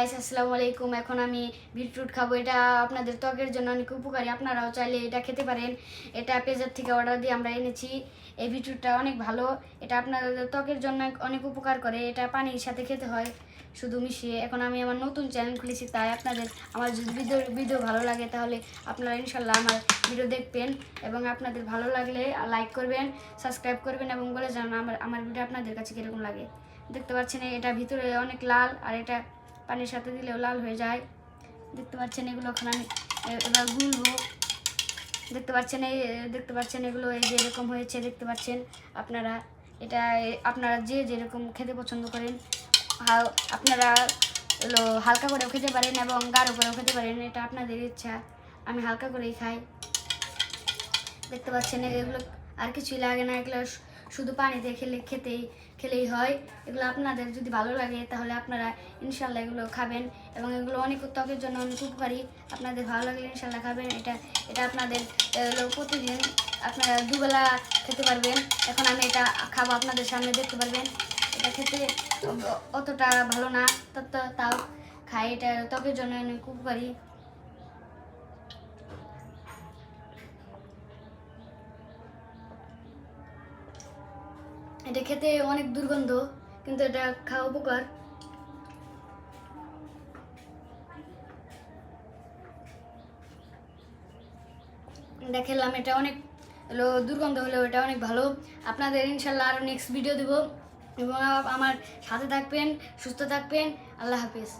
Guys, আসসালামু আলাইকুম। এখন আমি বিটরুট খাবো। এটা আপনাদের ত্বকের জন্য অনেক উপকারী। আপনারাও চাইলে এটা খেতে পারেন। এটা পেজার থেকে অর্ডার দিয়ে আমরা এনেছি। এই বিটরুটটা অনেক ভালো। এটা আপনাদের ত্বকের জন্য অনেক উপকার করে। এটা পানির সাথে খেতে হয় শুধু মিশিয়ে। এখন আমি আমার নতুন চ্যানেল খুলেছি, তাই আপনাদের আমার যদি ভিডিও ভালো লাগে তাহলে আপনারা ইনশাল্লাহ আমার ভিডিও দেখবেন এবং আপনাদের ভালো লাগলে লাইক করবেন, সাবস্ক্রাইব করবেন এবং বলে জানান আমার ভিডিও আপনাদের কাছে কীরকম লাগে। দেখতে পাচ্ছেন এটা ভিতরে অনেক লাল, আর এটা পানির সাথে দিলেও লাল হয়ে যায়। দেখতে পাচ্ছেন এগুলো এখন আমি এবার গুলবো। দেখতে পাচ্ছেন এগুলো এই যে এরকম হয়েছে। দেখতে পাচ্ছেন আপনারা এটা আপনারা যে যেরকম খেতে পছন্দ করেন, আপনারা হলো হালকা করেও খেতে পারেন এবং গাঢ় করেও খেতে পারেন। এটা আপনাদের ইচ্ছা। আমি হালকা করেই খাই। দেখতে পাচ্ছেন এগুলো আর কিছুই লাগে না। এগুলো শুধু পানিতে খেলেই হয়। এগুলো আপনাদের যদি ভালো লাগে তাহলে আপনারা ইনশাল্লাহ এগুলো খাবেন এবং এগুলো অনেক ত্বকের জন্য অনেক উপকারী। আপনাদের ভালো লাগলে ইনশাল্লাহ খাবেন। এটা আপনাদের প্রতিদিন আপনারা দুবেলা খেতে পারবেন। এখন আমি এটা খাবো, আপনাদের সামনে দেখতে পারবেন। এটা খেতে অতটা ভালো না, তাও খাই। এটা ত্বকের জন্য অনেক উপকারী। এটা খেতে অনেক দুর্গন্ধ, কিন্তু এটা খাওয়া উপকার। দেখলাম এটা অনেক দুর্গন্ধ হলেও এটা অনেক ভালো। আপনাদের ইনশাল্লাহ আরও নেক্সট ভিডিও দেবো এবং আমার সাথে থাকবেন, সুস্থ থাকবেন। আল্লাহ হাফিজ।